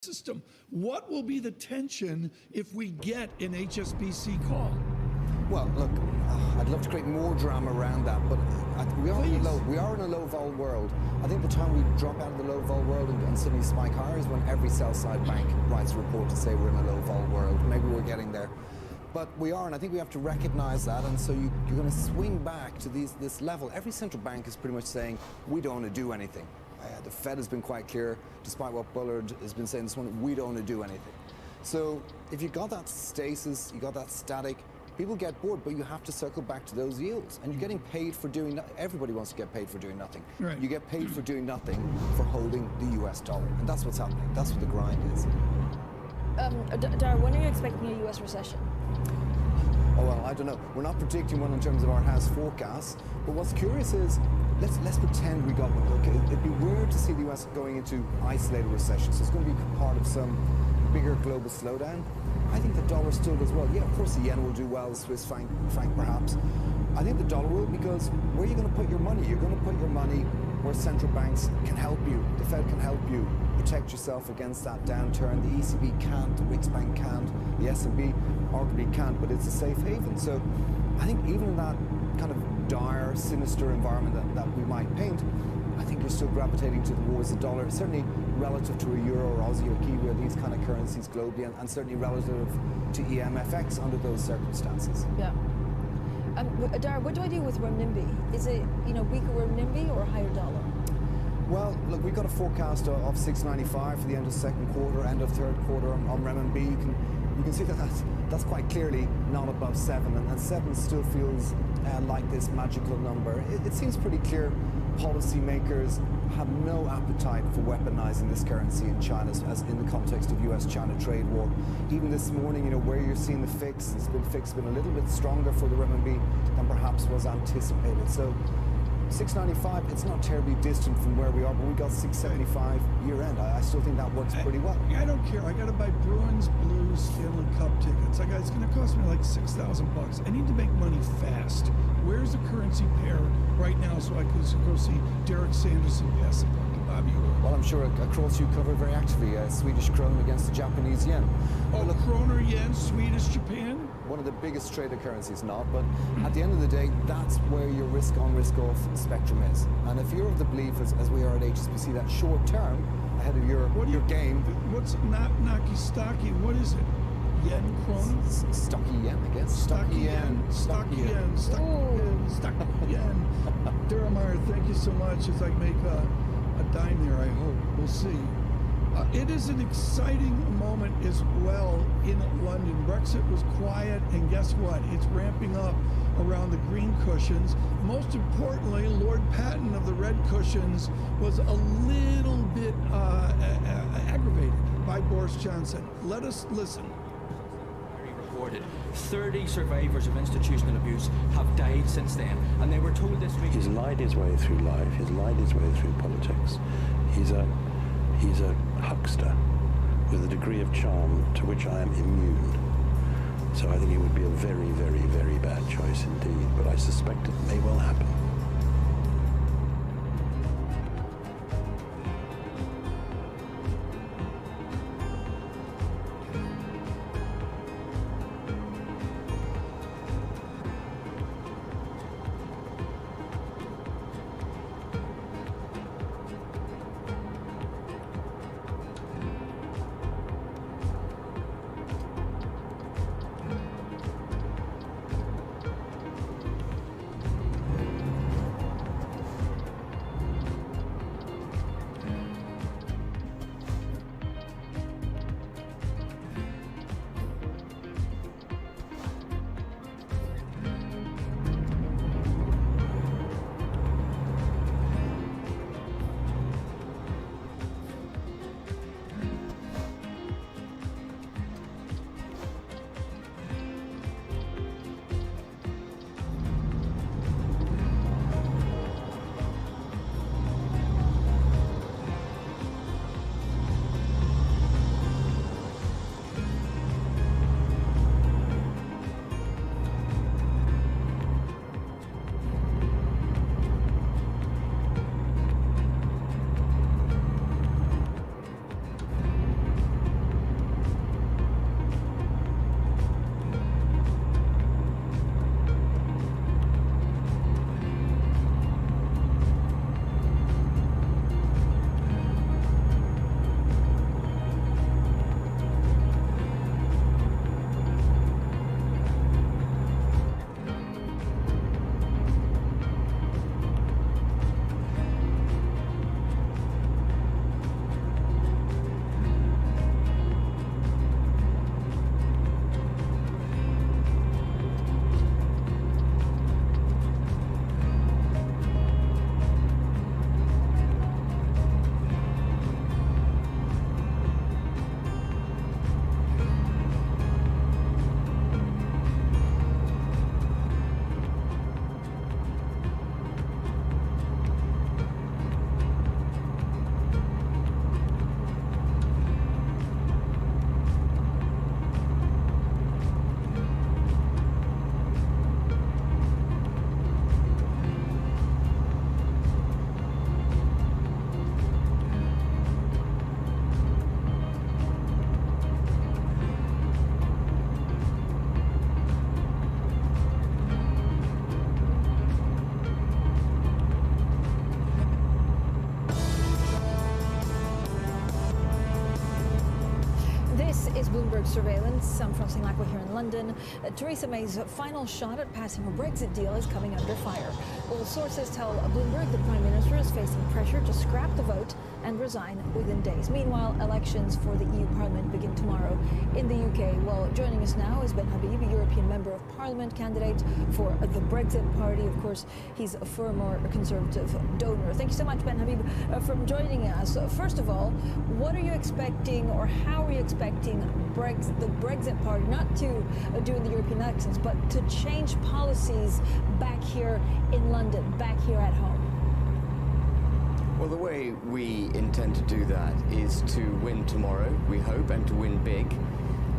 system. What will be the tension if we get an HSBC call? Well, look, I'd love to create more drama around that, but we are in a low vol world. I think the time we drop out of the low vol world and suddenly spike higher is when every sell-side bank writes a report to say we're in a low vol world. Maybe we're getting there. But we are, and I think we have to recognize that, and so you're going to swing back to this level. Every central bank is pretty much saying, we don't want to do anything. The Fed has been quite clear, despite what Bullard has been saying this morning, we don't want to do anything. So if you got that stasis, you got that static, people get bored, but you have to circle back to those yields. And you're getting paid for doing nothing. Everybody wants to get paid for doing nothing. Right. You get paid for doing nothing for holding the US dollar. And that's what's happening. That's what the grind is. Dara, when are you expecting a US recession? Oh, well, I don't know. We're not predicting one in terms of our house forecasts. But what's curious is, let's pretend we got one. Okay, it'd be weird to see the US going into isolated recession. So it's going to be part of some bigger global slowdown. I think the dollar still does well. Yeah, of course the yen will do well, the Swiss franc perhaps. I think the dollar will, because where are you going to put your money? You're going to put your money where central banks can help you. The Fed can help you protect yourself against that downturn. The ECB can't, the Riksbank can't, the S&P arguably can't, but it's a safe haven. So I think even in that kind of dire, sinister environment that we might paint, I think you're still gravitating towards the dollar, certainly relative to a euro or Aussie or Kiwi or these kind of currencies globally, and certainly relative to EMFX under those circumstances. Yeah. Dara, what do I do with renminbi? Is it, weaker renminbi or a higher dollar? Well, look, we've got a forecast of 695 for the end of second quarter, end of third quarter on renminbi. You can see that's quite clearly not above 7, and 7 still feels like this magical number. It seems pretty clear policymakers have no appetite for weaponizing this currency in China as in the context of US-China trade war. Even this morning, where you're seeing the fix, it's been a little bit stronger for the renminbi than perhaps was anticipated. So 695, it's not terribly distant from where we are, but we got 675 year end. I still think that works pretty well. I don't care. I got to buy Bruins Blues Stanley Cup tickets. It's going to cost me like $6,000. I need to make money fast. Where's the currency pair right now so I can go see Derek Sanderson pass the puck to Bobby Orr? Well, I'm sure across you cover very actively Swedish krona against the Japanese yen. Oh, look, kroner, yen, Swedish, Japan? One of the biggest traded currencies, not, but at the end of the day, that's where your risk on, risk off spectrum is. And if you're of the belief, as we are at HSBC, that short term, ahead of your game. What's Naki Stocky? What is it? Yen, krona? Stocky yen, I guess. Stocky yen. Dara Meyer, thank you so much. As I make a dime there, I hope. We'll see. It is an exciting moment as well in London. Brexit was quiet, and guess what? It's ramping up around the green cushions. Most importantly, Lord Patten of the red cushions was a little bit aggravated by Boris Johnson. Let us listen. 30 survivors of institutional abuse have died since then, and they were told this week. He's lied his way through life. He's lied his way through politics. He's a huckster with a degree of charm to which I am immune. So I think it would be a very, very, very bad choice indeed, but I suspect it may well happen. is Bloomberg surveillance. I'm Francine Lacqua here in London. Theresa May's final shot at passing her Brexit deal is coming under fire. Well, sources tell Bloomberg the Prime Minister is facing pressure to scrap the vote and resign within days. Meanwhile, elections for the EU Parliament begin tomorrow in the UK. Well, joining us now is Ben Habib, a European Member of Parliament candidate for the Brexit Party. Of course, he's a former Conservative donor. Thank you so much, Ben Habib, for joining us. First of all, what are you expecting, or how are you expecting the Brexit Party not to do in the European elections, but to change policies back here in London, back here at home? Well, the way we intend to do that is to win tomorrow, we hope, and to win big.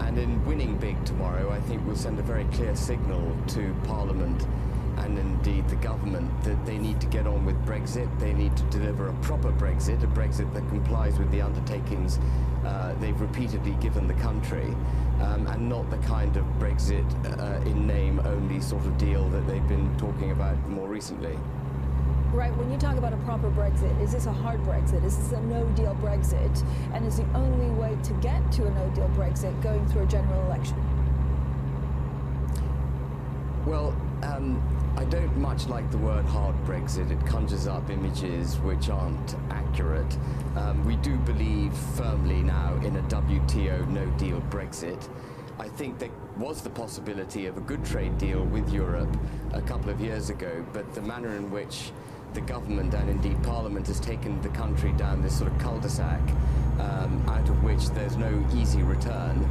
And in winning big tomorrow, I think we'll send a very clear signal to Parliament and indeed the government that they need to get on with Brexit. They need to deliver a proper Brexit, a Brexit that complies with the undertakings they've repeatedly given the country, and not the kind of Brexit in name only sort of deal that they've been talking about more recently. Right, when you talk about a proper Brexit, is this a hard Brexit? Is this a no-deal Brexit? And is the only way to get to a no-deal Brexit going through a general election? Well, I don't much like the word hard Brexit. It conjures up images which aren't accurate. We do believe firmly now in a WTO no-deal Brexit. I think there was the possibility of a good trade deal with Europe a couple of years ago, but the manner in which the government and indeed Parliament has taken the country down this sort of cul-de-sac, out of which there's no easy return,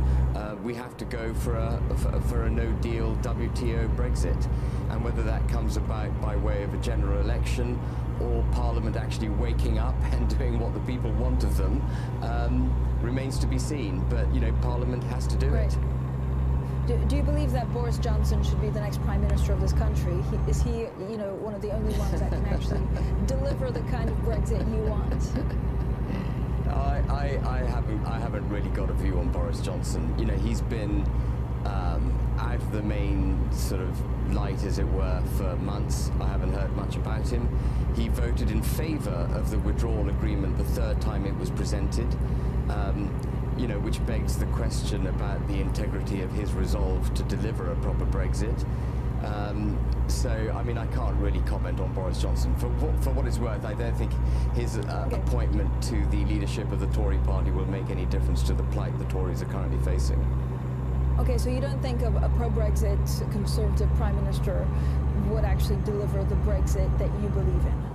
we have to go for a no-deal WTO Brexit. And whether that comes about by way of a general election or Parliament actually waking up and doing what the people want of them remains to be seen. But, you know, Parliament has to do it. Do you believe that Boris Johnson should be the next Prime Minister of this country? Is he, you know, one of the only ones that can actually deliver the kind of Brexit you want? I haven't really got a view on Boris Johnson. You know, he's been out of the main sort of light, as it were, for months. I haven't heard much about him. He voted in favour of the withdrawal agreement the third time it was presented. You know, which begs the question about the integrity of his resolve to deliver a proper Brexit. So, I mean, I can't really comment on Boris Johnson. For what it's worth, I don't think his appointment to the leadership of the Tory party will make any difference to the plight the Tories are currently facing. Okay, so you don't think a pro-Brexit Conservative Prime Minister would actually deliver the Brexit that you believe in?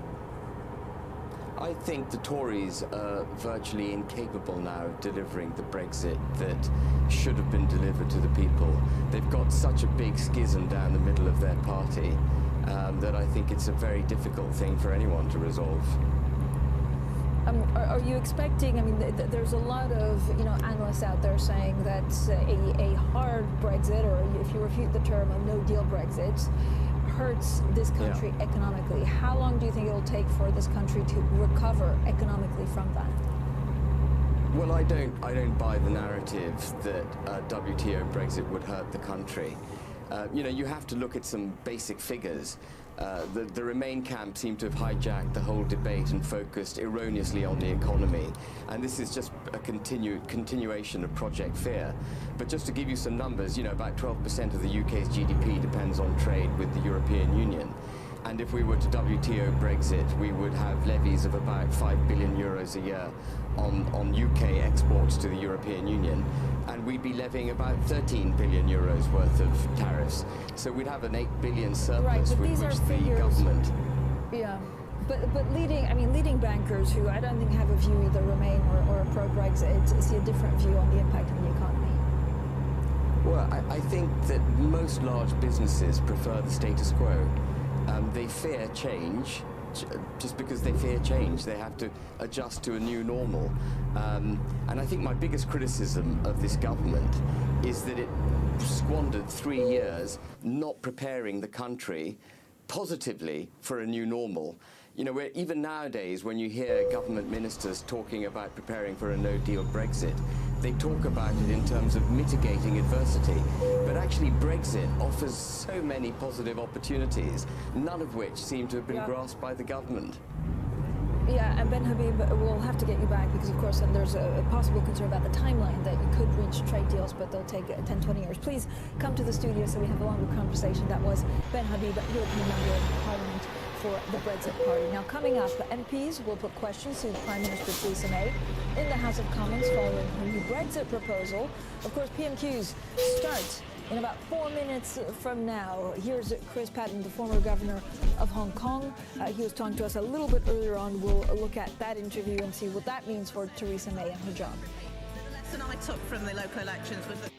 I think the Tories are virtually incapable now of delivering the Brexit that should have been delivered to the people. They've got such a big schism down the middle of their party that I think it's a very difficult thing for anyone to resolve. Are you expecting, I mean, there's a lot of, you know, analysts out there saying that a hard Brexit, or if you refute the term, a no-deal Brexit, hurts this country economically. How long do you think it'll take for this country to recover economically from that? Well, I don't buy the narrative that a WTO Brexit would hurt the country. You know, you have to look at some basic figures. The Remain camp seem to have hijacked the whole debate and focused erroneously on the economy. And this is just a continuation of Project Fear. But just to give you some numbers, you know, about 12% of the UK's GDP depends on trade with the European Union. And if we were to WTO Brexit, we would have levies of about 5 billion euros a year on UK exports to the European Union. And we'd be levying about 13 billion euros worth of tariffs. So we'd have an 8 billion surplus with which the government... Yeah, but leading bankers who I don't think have a view either Remain or a pro-Brexit see a different view on the impact on the economy. Well, I think that most large businesses prefer the status quo. They fear change. Just because they fear change, they have to adjust to a new normal. And I think my biggest criticism of this government is that it squandered 3 years not preparing the country positively for a new normal. You know, where even nowadays, when you hear government ministers talking about preparing for a no-deal Brexit, they talk about it in terms of mitigating adversity. But actually, Brexit offers so many positive opportunities, none of which seem to have been grasped by the government. Yeah, and Ben Habib, we'll have to get you back because, of course, then there's a possible concern about the timeline that you could reach trade deals, but they'll take 10, 20 years. Please come to the studio so we have a longer conversation. That was Ben Habib, European Member of Parliament for the Brexit Party. Now, coming up, MPs will put questions to Prime Minister Theresa May in the House of Commons following her new Brexit proposal. Of course, PMQs start in about 4 minutes from now. Here's Chris Patten, the former governor of Hong Kong. He was talking to us a little bit earlier on. We'll look at that interview and see what that means for Theresa May and her job. The lesson I took from the local elections was that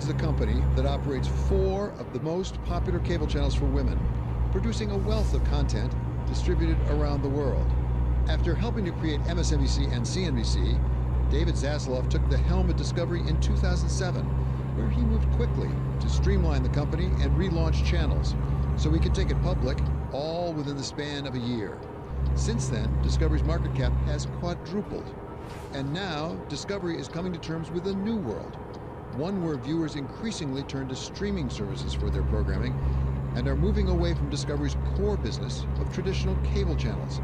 a company that operates 4 of the most popular cable channels for women, producing a wealth of content distributed around the world. After helping to create MSNBC and CNBC, David Zaslav took the helm at Discovery in 2007, where he moved quickly to streamline the company and relaunch channels so he could take it public, all within the span of a year. Since then, Discovery's market cap has quadrupled. And now, Discovery is coming to terms with a new world, one where viewers increasingly turn to streaming services for their programming and are moving away from Discovery's core business of traditional cable channels,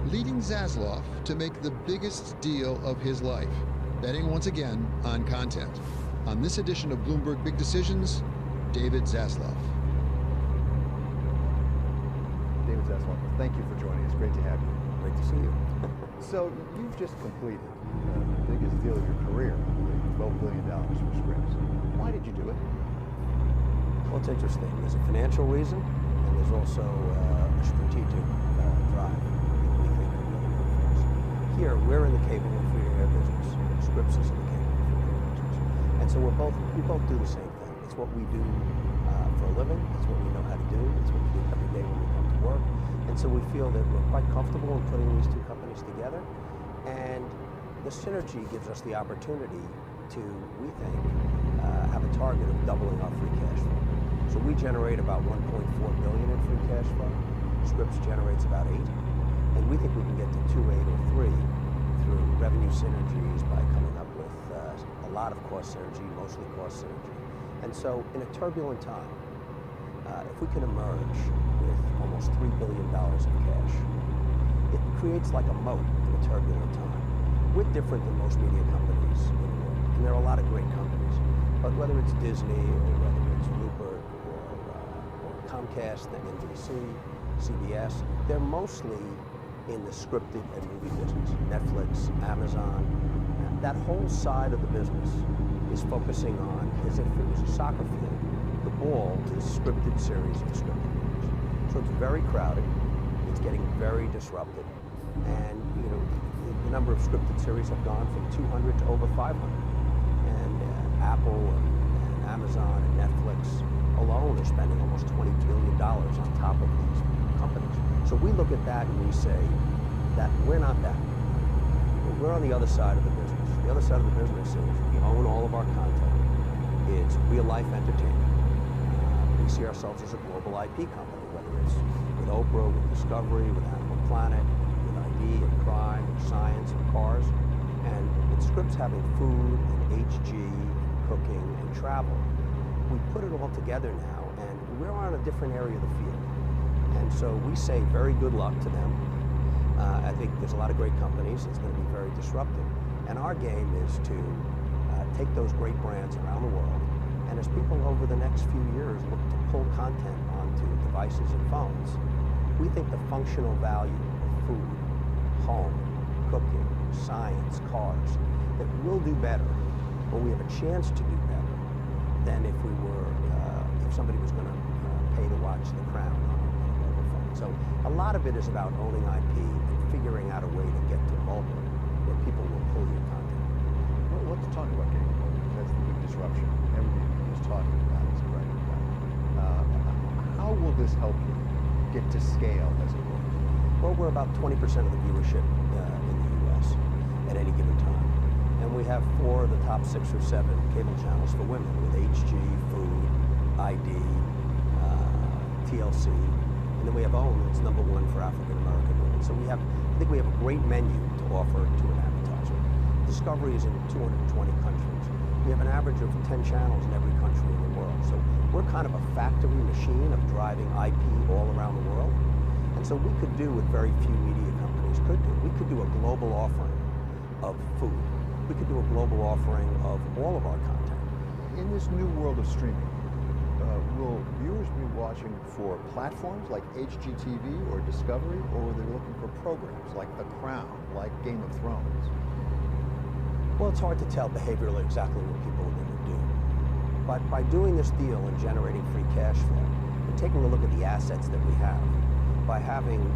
leading Zaslav to make the biggest deal of his life, betting once again on content. On this edition of Bloomberg Big Decisions, David Zaslav. David Zaslav, thank you for joining us. Great to have you. Great to see you. So you've just completed the biggest deal of your career, $12 billion for Scripps. Why did you do it? Well, it's interesting. There's a financial reason, and there's also a strategic drive that we think are really good for us. Here, we're in the cable and free-to-air business. Scripps is in the cable and free-to-air business. And And so we both do the same thing. It's what we do for a living. It's what we know how to do. It's what we do every day when we come to work. And so we feel that we're quite comfortable in putting these two companies together. And the synergy gives us the opportunity to, we think, have a target of doubling our free cash flow. So we generate about $1.4 billion in free cash flow. Scripps generates about $8 billion. And we think we can get to 2, 8, or 3 through revenue synergies by coming up with a lot of cost synergy, mostly cost synergy. And so in a turbulent time, if we can emerge with almost $3 billion of cash, it creates like a moat in a turbulent time. We're different than most media companies in the world, and there are a lot of great companies. But whether it's Disney or whether it's Rupert or Comcast, the NBC, CBS, they're mostly in the scripted and movie business. Netflix, Amazon, that whole side of the business is focusing on, as if it was a soccer field, the ball is scripted series and scripted movies. So it's very crowded, it's getting very disrupted, and the number of scripted series have gone from 200 to over 500. And Apple and Amazon and Netflix alone are spending almost $20 billion on top of these companies. So we look at that and we say that we're not that. We're on the other side of the business. The other side of the business is we own all of our content. It's real-life entertainment. We see ourselves as a global IP company, whether it's with Oprah, with Discovery, with Animal Planet, with ID and crime, and science and cars. And with Scripps having food and HG and cooking and travel, we put it all together now, and we're on a different area of the field. And so we say very good luck to them. I think there's a lot of great companies. It's going to be very disruptive. And our game is to take those great brands around the world, and as people over the next few years look to pull content onto devices and phones, we think the functional value of food, home, cooking, science, cars, that we'll do better, or we have a chance to do better than if we were, if somebody was going to pay to watch The Crown on a mobile phone. So a lot of it is about owning IP and figuring out a way to get to mobile where people will pull your content. Well, let's talk about getting mobile. That's the big disruption. Everybody is talking about it, is writing about it. How will this help you get to scale, as it were? Well, we're about 20% of the viewership in the U.S. at any given time. And we have 4 of the top 6 or 7 cable channels for women with HG, Food, ID, TLC, and then we have OWN, that's #1 for African American women. So I think we have a great menu to offer to an advertiser. Discovery is in 220 countries. We have an average of 10 channels in every country in the world. So we're kind of a factory machine of driving IP all around the world. And so we could do what very few media companies could do. We could do a global offering of food. We could do a global offering of all of our content. In this new world of streaming, will viewers be watching for platforms like HGTV or Discovery, or are they looking for programs like The Crown, like Game of Thrones? Well, it's hard to tell behaviorally exactly what people are going to do. But by doing this deal and generating free cash flow, and taking a look at the assets that we have, by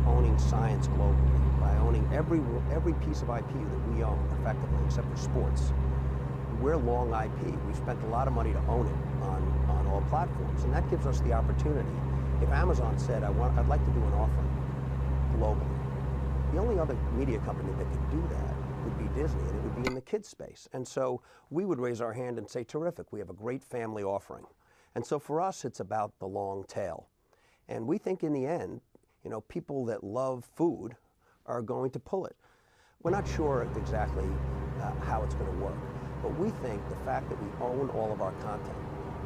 owning science globally, by owning every piece of IP that we own effectively, except for sports, we're long IP. We've spent a lot of money to own it on all platforms, and that gives us the opportunity. If Amazon said, I'd like to do an offering globally, the only other media company that could do that would be Disney, and it would be in the kids space. And so we would raise our hand and say, terrific, we have a great family offering. And so for us, it's about the long tail. And we think in the end, people that love food are going to pull it. We're not sure exactly how it's going to work, but we think the fact that we own all of our content,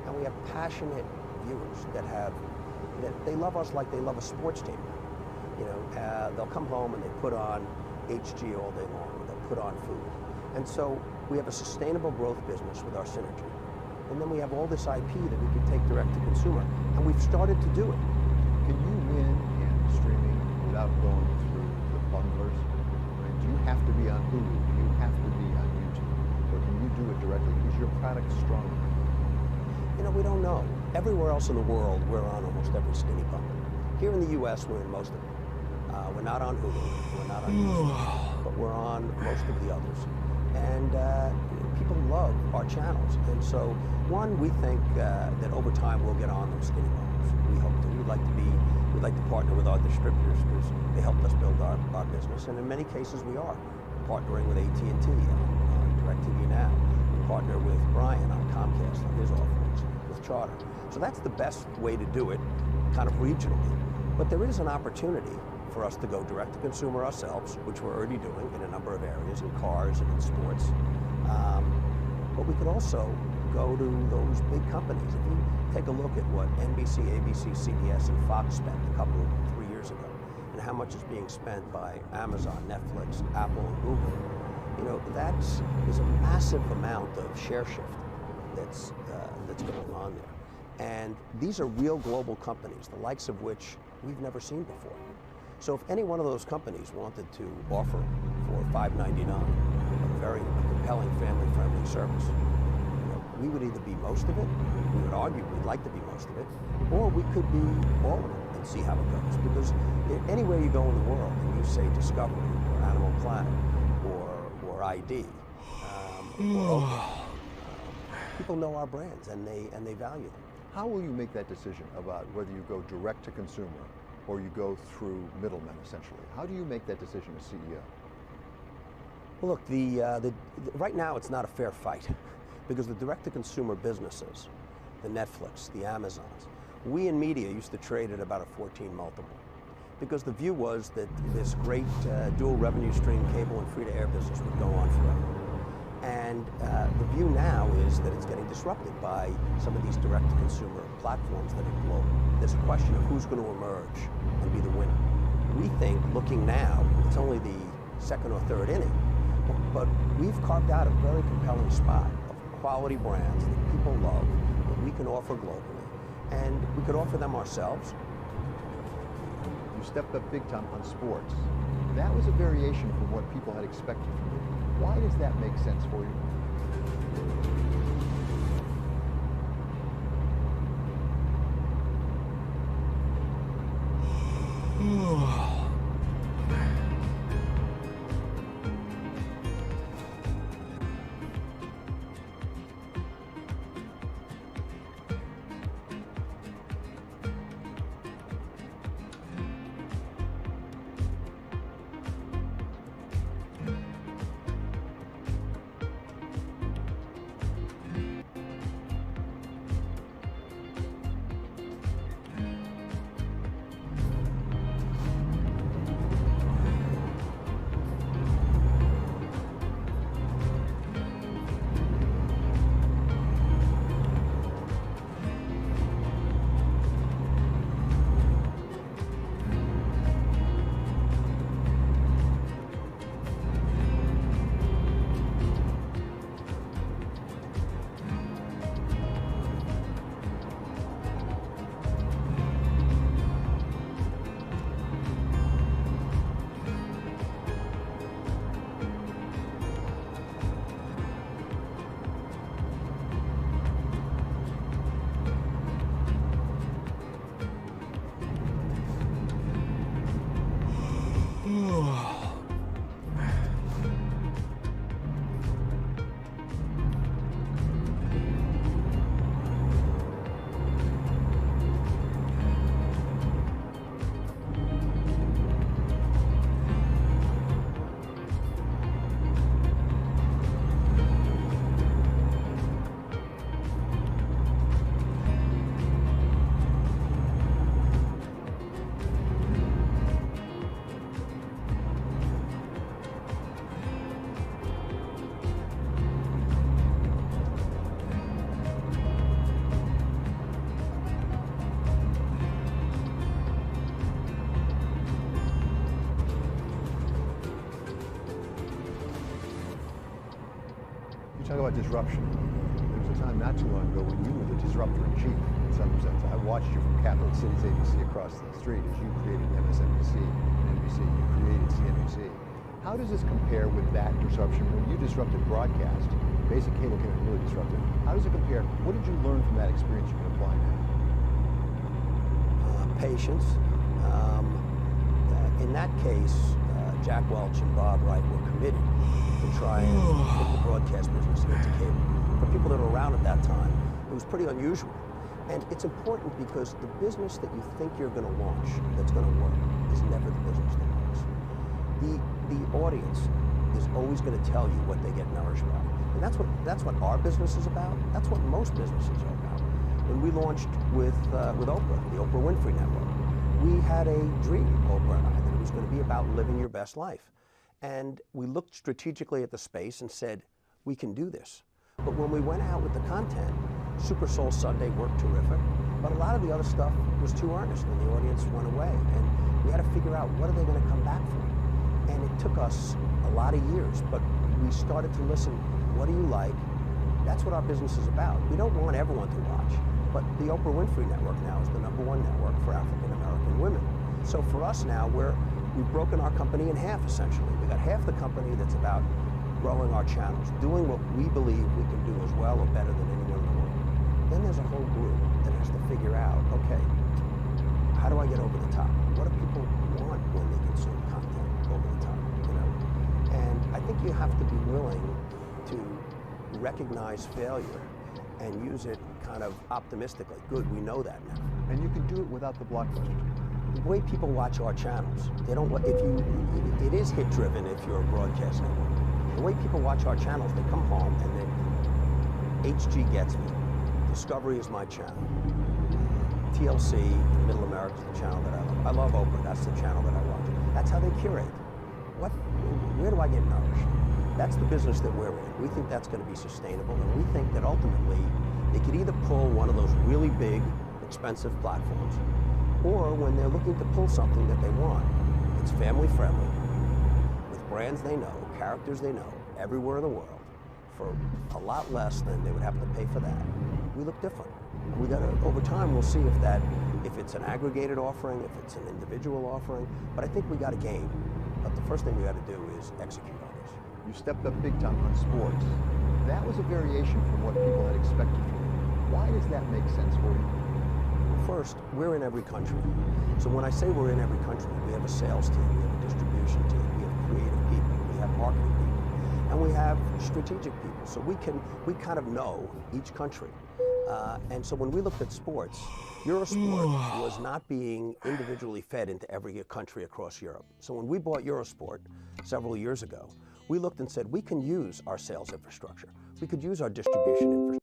and we have passionate viewers that they love us like they love a sports team. They'll come home and they put on HG all day long, or they'll put on food. And so we have a sustainable growth business with our synergy. And then we have all this IP that we can take direct to consumer, and we've started to do it. Can you win in streaming without going through the bundlers? Do you have to be on Hulu? Do you have to be on YouTube? Or can you do it directly? Is your product strong enough? We don't know. Everywhere else in the world, we're on almost every skinny bundle. Here in the U.S., we're in most of them. We're not on Hulu, we're not on YouTube, but we're on most of the others. And people love our channels. And so, one, we think that over time we'll get on those skinny models. We hope to. We'd like to partner with our distributors because they helped us build our business. And in many cases we are partnering with AT&T on DirecTV Now. We partner with Brian on Comcast on his offerings, with Charter. So that's the best way to do it, kind of regionally. But there is an opportunity for us to go direct to consumer ourselves, which we're already doing in a number of areas, in cars and in sports. But we could also go to those big companies. If you take a look at what NBC, ABC, CBS, and Fox spent 3 years ago, and how much is being spent by Amazon, Netflix, Apple, and Google, you know, there's a massive amount of share shift that's going on there. And these are real global companies, the likes of which we've never seen before. So if any one of those companies wanted to offer for $5.99 a very compelling family-friendly service, you know, we would either be most of it, we would argue we'd like to be most of it, or we could be all of it and see how it goes. Because anywhere you go in the world and you say Discovery or Animal Planet or ID, or Oprah, people know our brands and they value them. How will you make that decision about whether you go direct to consumer or you go through middlemen, essentially? How do you make that decision as CEO? Well, look, right now it's not a fair fight because the direct-to-consumer businesses, the Netflix, the Amazons, we in media used to trade at about a 14 multiple because the view was that this great dual revenue stream cable and free-to-air business would go on forever. And the view now is that it's getting disrupted by some of these direct-to-consumer platforms that are global. There's a question of who's going to emerge and be the winner. We think, looking now, it's only the second or third inning, but we've carved out a very compelling spot of quality brands that people love, that we can offer globally, and we could offer them ourselves. You stepped up big time on sports. That was a variation from what people had expected from you. Why does that make sense for you? Talk about disruption. There was a time not too long ago when you were the disruptor in chief in some sense. I watched you from Capital Cities ABC across the street as you created MSNBC and NBC. You created CNBC. How does this compare with that disruption when you disrupted broadcast? Basic cable came in really disrupted. How does it compare? What did you learn from that experience you can apply now? Patience. In that case, Jack Welch and Bob Wright were committed to try and get the broadcast business into cable. For people that were around at that time, it was pretty unusual. And it's important because the business that you think you're going to launch that's going to work is never the business that works. The audience is always going to tell you what they get nourished by. And that's what our business is about. That's what most businesses are about. When we launched with Oprah, the Oprah Winfrey Network, we had a dream, Oprah and I, that it was going to be about living your best life. And we looked strategically at the space and said, we can do this. But when we went out with the content, Super Soul Sunday worked terrific, but a lot of the other stuff was too earnest and the audience went away. And we had to figure out, what are they going to come back for? And it took us a lot of years, but we started to listen. What do you like? That's what our business is about. We don't want everyone to watch, but the Oprah Winfrey Network now is the #1 network for African American women. So for us now, we've broken our company in half, essentially. We got half the company that's about growing our channels, doing what we believe we can do as well or better than anyone in the world. Then there's a whole group that has to figure out, okay, how do I get over the top? What do people want when they consume content over the top, you know? And I think you have to be willing to recognize failure and use it kind of optimistically. Good, we know that now. And you can do it without the blockbuster. The way people watch our channels, they don't. It is hit driven if you're a broadcast network. The way people watch our channels, they come home and then HG gets me. Discovery is my channel. TLC, Middle America is the channel that I love. I love Oprah. That's the channel that I watch. That's how they curate. Where do I get nourished? That's the business that we're in. We think that's going to be sustainable, and we think that ultimately they could either pull one of those really big, expensive platforms, or when they're looking to pull something that they want, it's family friendly, with brands they know, characters they know, everywhere in the world, for a lot less than they would have to pay for that. We look different. We got to, over time, we'll see if it's an aggregated offering, if it's an individual offering, but I think we got a game. But the first thing we got to do is execute on this. You stepped up big time on sports. That was a variation from what people had expected from you. Why does that make sense for you? First, we're in every country. So when I say we're in every country, we have a sales team, we have a distribution team, we have creative people, we have marketing people, and we have strategic people. So we kind of know each country. And so when we looked at sports, Eurosport was not being individually fed into every country across Europe. So when we bought Eurosport several years ago, we looked and said, we can use our sales infrastructure. We could use our distribution infrastructure.